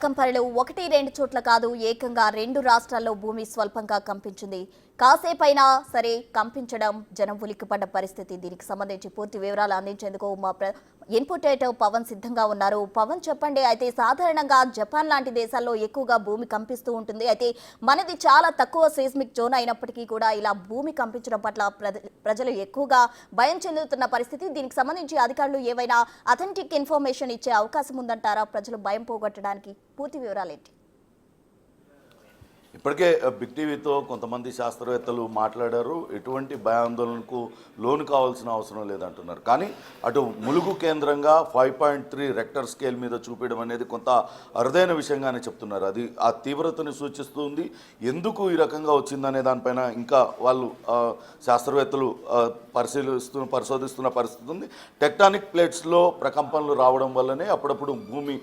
కంపరలో ఒకటి రెండు చోట్ల కాదు ఏకంగా రెండు రాష్ట్రాల్లో భూమి స్వల్పంగా కంపించింది. కాసేపైనా సరే కంపించడం జనం ఉలిక్కిపడ్డ పరిస్థితి. దీనికి సంబంధించి పూర్తి వివరాలు అందించేందుకు మా ఇన్పుటేటర్ పవన్ సిద్ధంగా ఉన్నారు. పవన్ చెప్పండి. అయితే సాధారణంగా జపాన్ లాంటి దేశాల్లో ఎక్కువగా భూమి కంపిస్తూ ఉంటుంది. అయితే మనది చాలా తక్కువ సేస్మిక్ జోన్ అయినప్పటికీ కూడా ఇలా భూమి కంపించడం పట్ల ప్రజలు ఎక్కువగా భయం చెందుతున్న పరిస్థితి. దీనికి సంబంధించి అధికారులు ఏవైనా అథెంటిక్ ఇన్ఫర్మేషన్ ఇచ్చే అవకాశం ఉందంటారా? ప్రజలు భయం పోగొట్టడానికి పూర్తి వివరాలు ఏంటి? ఇప్పటికే బిగ్ టీవీతో కొంతమంది శాస్త్రవేత్తలు మాట్లాడారు. ఎటువంటి భయాందోళనకు లోను కావాల్సిన అవసరం లేదంటున్నారు. కానీ అటు ములుగు కేంద్రంగా 5.3 రెక్టర్ స్కేల్ మీద చూపించడం అనేది కొంత అరుదైన విషయంగానే చెప్తున్నారు. అది ఆ తీవ్రతని సూచిస్తుంది. ఎందుకు ఈ రకంగా వచ్చిందనే దానిపైన ఇంకా వాళ్ళు శాస్త్రవేత్తలు పరిశోధిస్తున్న పరిస్థితి ఉంది. టెక్టానిక్ ప్లేట్స్లో ప్రకంపనలు రావడం వల్లనే అప్పుడప్పుడు భూమి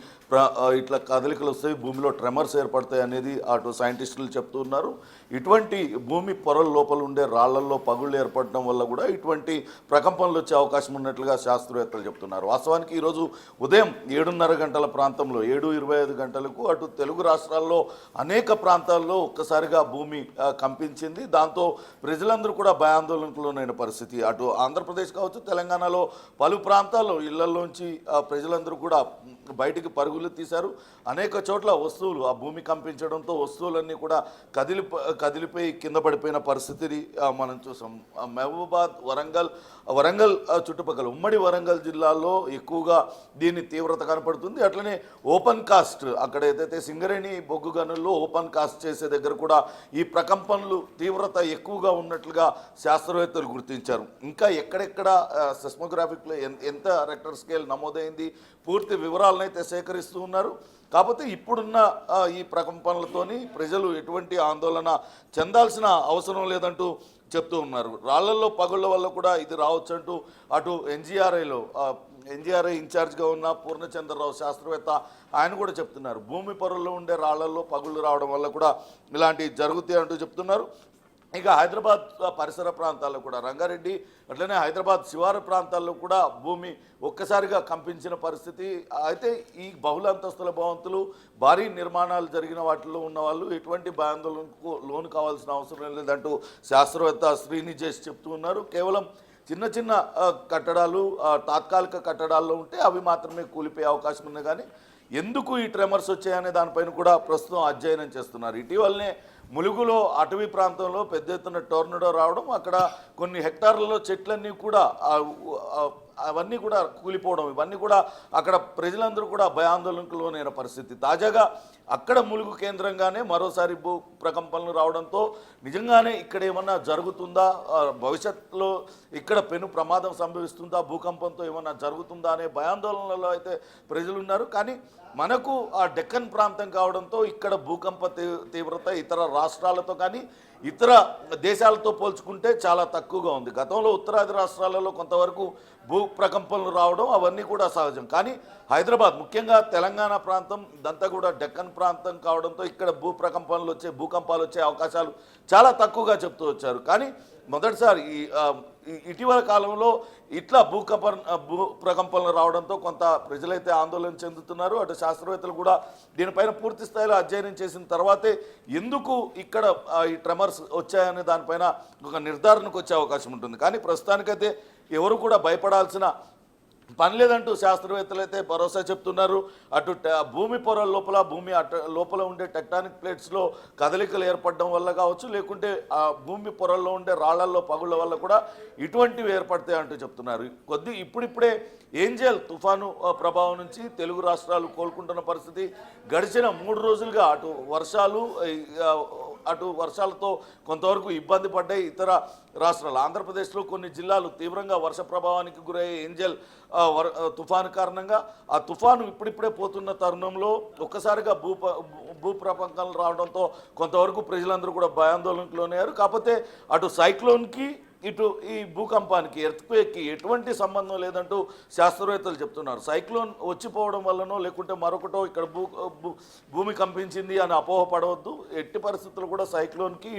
ఇట్లా కదలికలు వస్తాయి, భూమిలో ట్రెమర్స్ ఏర్పడతాయి అనేది అటు సైంటిస్టులు చెప్తున్నారు. ఇటువంటి భూమి పొరల లోపల ఉండే రాళ్లల్లో పగుళ్ళు ఏర్పడడం వల్ల కూడా ఇటువంటి ప్రకంపనలు వచ్చే అవకాశం ఉన్నట్లుగా శాస్త్రవేత్తలు చెప్తున్నారు. వాస్తవానికి ఈరోజు ఉదయం 7:30 గంటల ప్రాంతంలో 7:25 గంటలకు అటు తెలుగు రాష్ట్రాల్లో అనేక ప్రాంతాల్లో ఒక్కసారిగా భూమి కంపించింది. దాంతో ప్రజలందరూ కూడా భయాందోళనకు లోనైన పరిస్థితి. అటు ఆంధ్రప్రదేశ్ కావచ్చు, తెలంగాణలో పలు ప్రాంతాల్లో ఇళ్లలోంచి ప్రజలందరూ కూడా బయటికి పరుగులు తీశారు. అనేక చోట్ల వస్తువులు ఆ భూమి కంపించడంతో వస్తువులన్నీ కూడా కదిలిపోయి కింద పడిపోయిన పరిస్థితిని మనం చూసాం. మహబూబాద్, వరంగల్ చుట్టుపక్కల ఉమ్మడి వరంగల్ జిల్లాలో ఎక్కువగా దీని తీవ్రత కనపడుతుంది. అట్లనే ఓపెన్ కాస్ట్ అక్కడ ఏదైతే సింగరేణి బొగ్గు గనుల్లో ఓపెన్ కాస్ట్ చేసే దగ్గర కూడా ఈ ప్రకంపనలు తీవ్రత ఎక్కువగా ఉన్నట్లుగా శాస్త్రవేత్తలు గుర్తించారు. ఇంకా ఎక్కడెక్కడ సెస్మోగ్రాఫిక్లో ఎంత రెక్టర్ స్కేల్ నమోదైంది పూర్తి వివరాలనైతే సేకరిస్తూ ఉన్నారు. కాకపోతే ఇప్పుడున్న ఈ ప్రకంపనలతోని ప్రజలు ఎటువంటి ఆందోళన చెందాల్సిన అవసరం లేదంటూ చెప్తూ ఉన్నారు. రాళ్లల్లో పగుళ్ళ వల్ల కూడా ఇది రావచ్చు అంటూ అటు ఎన్జీఆర్ఐ ఇన్ఛార్జ్గా ఉన్న పూర్ణచంద్రరావు శాస్త్రవేత్త ఆయన కూడా చెప్తున్నారు. భూమి పొరల్లో ఉండే రాళ్లల్లో పగుళ్ళు రావడం వల్ల కూడా ఇలాంటివి జరుగుతాయి అంటూ చెప్తున్నారు. ఇక హైదరాబాద్ పరిసర ప్రాంతాల్లో కూడా రంగారెడ్డి అట్లనే హైదరాబాద్ శివారు ప్రాంతాల్లో కూడా భూమి ఒక్కసారిగా కంపించిన పరిస్థితి. అయితే ఈ బహుళ అంతస్తుల భవంతులు భారీ నిర్మాణాలు జరిగిన వాటిలో ఉన్న వాళ్ళు ఎటువంటి భయాందోళనకు లోను కావాల్సిన అవసరం లేదంటూ శాస్త్రవేత్త శ్రీనిజేష్ చెప్తూ ఉన్నారు. కేవలం చిన్న చిన్న కట్టడాలు తాత్కాలిక కట్టడాల్లో ఉంటే అవి మాత్రమే కూలిపోయే అవకాశం ఉంది. కానీ ఎందుకు ఈ ట్రెమర్స్ వచ్చాయనే దానిపైన కూడా ప్రస్తుతం అధ్యయనం చేస్తున్నారు. ఇటీవలనే ములుగులో అటవీ ప్రాంతంలో పెద్ద ఎత్తున టోర్నడో రావడం, అక్కడ కొన్ని హెక్టార్లలో చెట్లన్నీ కూడా అవన్నీ కూడా కూలిపోవడం, ఇవన్నీ కూడా అక్కడ ప్రజలందరూ కూడా భయాందోళనకు లోనైన పరిస్థితి. తాజాగా అక్కడ ములుగు కేంద్రంగానే మరోసారి భూ ప్రకంపనలు రావడంతో నిజంగానే ఇక్కడ ఏమన్నా జరుగుతుందా, భవిష్యత్తులో ఇక్కడ పెను ప్రమాదం సంభవిస్తుందా, భూకంపంతో ఏమన్నా జరుగుతుందా అనే భయాందోళనలో అయితే ప్రజలు ఉన్నారు. కానీ మనకు ఆ డెక్కన్ ప్రాంతం కావడంతో ఇక్కడ భూకంప తీవ్రత ఇతర రాష్ట్రాలతో కానీ ఇతర దేశాలతో పోల్చుకుంటే చాలా తక్కువగా ఉంది. గతంలో ఉత్తరాది రాష్ట్రాలలో కొంతవరకు భూ ప్రకంపనలు రావడం అవన్నీ కూడా సహజం. కానీ హైదరాబాద్ ముఖ్యంగా తెలంగాణ ప్రాంతం ఇదంతా కూడా డెక్కన్ ప్రాంతం కావడంతో ఇక్కడ భూకంపాలు వచ్చే అవకాశాలు చాలా తక్కువగా చెప్తూ వచ్చారు. కానీ మొదటిసారి ఇటీవల కాలంలో ఇట్లా భూ ప్రకంపనలు రావడంతో కొంత ప్రజలైతే ఆందోళన చెందుతున్నారు. అటు శాస్త్రవేత్తలు కూడా దీనిపైన పూర్తి స్థాయిలో అధ్యయనం చేసిన తర్వాతే ఎందుకు ఇక్కడ ఈ ట్రెమర్స్ వచ్చాయనే దానిపైన ఒక నిర్ధారణకు వచ్చే అవకాశం ఉంటుంది. కానీ ప్రస్తుతానికైతే ఎవరు కూడా భయపడాల్సిన పని లేదంటూ శాస్త్రవేత్తలు అయితే భరోసా చెప్తున్నారు. అటు భూమి పొరల లోపల ఉండే టెక్టానిక్ ప్లేట్స్లో కదలికలు ఏర్పడడం వల్ల కావచ్చు, లేకుంటే ఆ భూమి పొరల్లో ఉండే రాళ్లల్లో పగుళ్ళ వల్ల కూడా ఇటువంటివి ఏర్పడతాయి అంటూ చెప్తున్నారు. ఇప్పుడిప్పుడే ఏంజెల్ తుఫాను ప్రభావం నుంచి తెలుగు రాష్ట్రాలు కోలుకుంటున్న పరిస్థితి. గడిచిన 3 రోజులుగా అటు వర్షాలతో కొంతవరకు ఇబ్బంది పడ్డాయి ఇతర రాష్ట్రాలు. ఆంధ్రప్రదేశ్లో కొన్ని జిల్లాలు తీవ్రంగా వర్ష ప్రభావానికి గురయ్యే ఏంజెల్ తుఫాను కారణంగా ఆ తుఫాను ఇప్పుడిప్పుడే పోతున్న తరుణంలో ఒక్కసారిగా భూ ప్రకంపనలు రావడంతో కొంతవరకు ప్రజలందరూ కూడా భయాందోళనకు లోనయ్యారు. కాకపోతే అటు సైక్లోన్కి ఇటు ఈ భూకంపానికి ఎర్త్క్వేక్కి ఎటువంటి సంబంధం లేదంటూ శాస్త్రవేత్తలు చెప్తున్నారు. సైక్లోన్ వచ్చిపోవడం వల్లనో లేకుంటే మరొకటో ఇక్కడ భూమి కంపించింది అని అపోహపడవద్దు. ఎట్టి పరిస్థితులు కూడా సైక్లోన్కి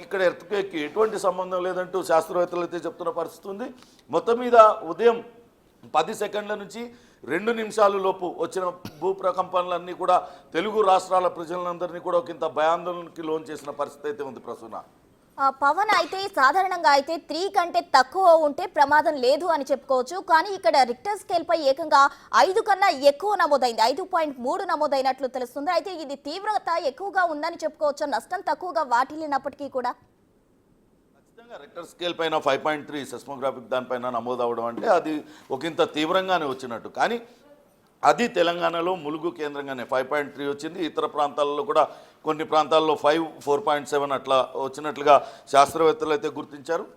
ఇక్కడ ఎర్త్క్వేక్కి ఎటువంటి సంబంధం లేదంటూ శాస్త్రవేత్తలు అయితే చెప్తున్న పరిస్థితి ఉంది. మొత్తం మీద ఉదయం 10 సెకండ్ల నుంచి 2 నిమిషాల లోపు వచ్చిన భూ ప్రకంపనలన్నీ కూడా తెలుగు రాష్ట్రాల ప్రజలందరినీ కూడా ఒకంత భయాందోళనకి లోన్ చేసిన పరిస్థితి అయితే ఉంది ప్రసూన. పవన్ అయితే సాధారణంగా అయితే 3 కంటే తక్కువ ఉంటే ప్రమాదం లేదు అని చెప్పుకోవచ్చు. కానీ ఇక్కడ రిక్టర్ స్కేల్ పై ఏకంగా 5 కన్నా ఎక్కువ నమోదైంది. 5.3 నమోదైనట్లు తెలుస్తుంది. అయితే ఇది తీవ్రత ఎక్కువగా ఉందని చెప్పుకోవచ్చు. నష్టం తక్కువగా వాటిల్లినప్పటికీ కూడా ఖచ్చితంగా రిక్టర్ స్కేల్ పైన 5.3 సెస్మోగ్రాఫిక్ దానిపైన నమోదు అవ్వడం అంటే అది ఒకంత తీవ్రంగానే వచ్చినట్టు. కానీ అది తెలంగాణలో ములుగు కేంద్రంగానే 5.3 వచ్చింది. ఇతర ప్రాంతాలలో కూడా కొన్ని ప్రాంతాల్లో 5, 4.7 అట్లా వచ్చినట్లుగా శాస్త్రవేత్తలు అయితే గుర్తించారు.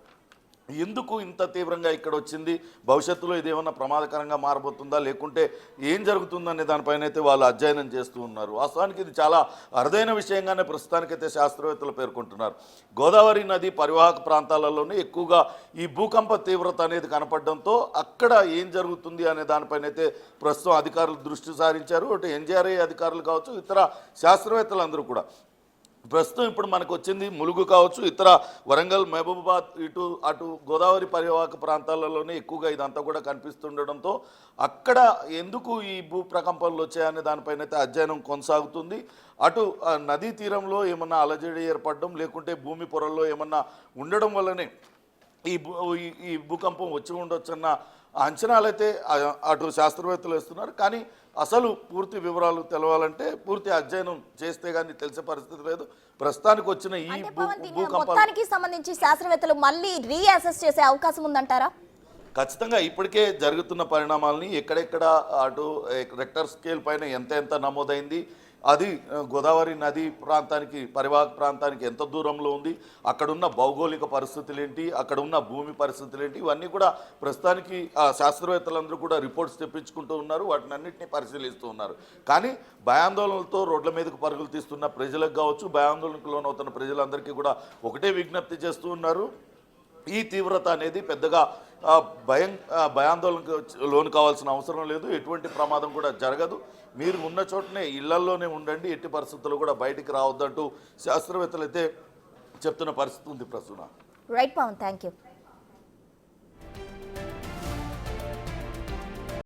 ఎందుకు ఇంత తీవ్రంగా ఇక్కడ వచ్చింది, భవిష్యత్తులో ఇది ఏమన్నా ప్రమాదకరంగా మారబోతుందా లేకుంటే ఏం జరుగుతుందనే దానిపైన అయితే వాళ్ళు అధ్యయనం చేస్తూ ఉన్నారు. వాస్తవానికి ఇది చాలా అరుదైన విషయంగానే ప్రస్తుతానికైతే శాస్త్రవేత్తలు పేర్కొంటున్నారు. గోదావరి నది పరివాహక ప్రాంతాలలోనే ఎక్కువగా ఈ భూకంప తీవ్రత అనేది కనపడడంతో అక్కడ ఏం జరుగుతుంది అనే దానిపైన అయితే ప్రస్తుతం అధికారులు దృష్టి సారించారు. అటు ఎన్జీఆర్ఐ అధికారులు కావచ్చు, ఇతర శాస్త్రవేత్తలందరూ కూడా. ప్రస్తుతం ఇప్పుడు మనకు వచ్చింది ములుగు కావచ్చు, ఇతర వరంగల్, మహబూబాబాద్, అటు గోదావరి పరివాహక ప్రాంతాలలోనే ఎక్కువగా ఇదంతా కూడా కనిపిస్తుండడంతో అక్కడ ఎందుకు ఈ భూ ప్రకంపనలు వచ్చాయనే దానిపైన అయితే అధ్యయనం కొనసాగుతుంది. అటు నదీ తీరంలో ఏమన్నా అలజడి ఏర్పడడం లేకుంటే భూమి పొరల్లో ఏమన్నా ఉండడం వల్లనే ఈ భూకంపం వచ్చి ఉండొచ్చన్న అంచనాలైతే అటు శాస్త్రవేత్తలు వేస్తున్నారు. కానీ అసలు పూర్తి వివరాలు తెలవాలంటే పూర్తి అధ్యయనం చేస్తే కానీ తెలిసే పరిస్థితి లేదు. ప్రస్తుతానికి వచ్చిన ఈ భూకంపానికి సంబంధించి శాస్త్రవేత్తలు మళ్ళీ రీఅసెస్ చేసే అవకాశం ఉందంటారా? ఖచ్చితంగా ఇప్పటికే జరుగుతున్న పరిణామాలని ఎక్కడెక్కడ అటు రెక్టర్ స్కేల్ పైన ఎంత నమోదైంది, అది గోదావరి నది ప్రాంతానికి పరివాహక ప్రాంతానికి ఎంత దూరంలో ఉంది, అక్కడున్న భౌగోళిక పరిస్థితులు ఏంటి, అక్కడ ఉన్న భూమి పరిస్థితులు ఏంటి, ఇవన్నీ కూడా ప్రస్తుతానికి శాస్త్రవేత్తలందరూ కూడా రిపోర్ట్స్ తెప్పించుకుంటూ ఉన్నారు. వాటిని అన్నింటినీ పరిశీలిస్తూ ఉన్నారు. కానీ భయాందోళనలతో రోడ్ల మీదకు పరుగులు తీస్తున్న ప్రజలకు కావచ్చు, భయాందోళనకు లోనవుతున్న ప్రజలందరికీ కూడా ఒకటే విజ్ఞప్తి చేస్తూ ఉన్నారు. ఈ తీవ్రత అనేది పెద్దగా భయాందోళనకు లోను కావాల్సిన అవసరం లేదు. ఎటువంటి ప్రమాదం కూడా జరగదు. మీరు ఉన్న చోటనే ఇళ్లల్లోనే ఉండండి, ఎట్టి పరిస్థితుల్లో కూడా బయటికి రావద్దంటూ శాస్త్రవేత్తలు అయితే చెప్తున్న పరిస్థితి ఉంది ప్రస్తుతం. Right Pawan, thank you.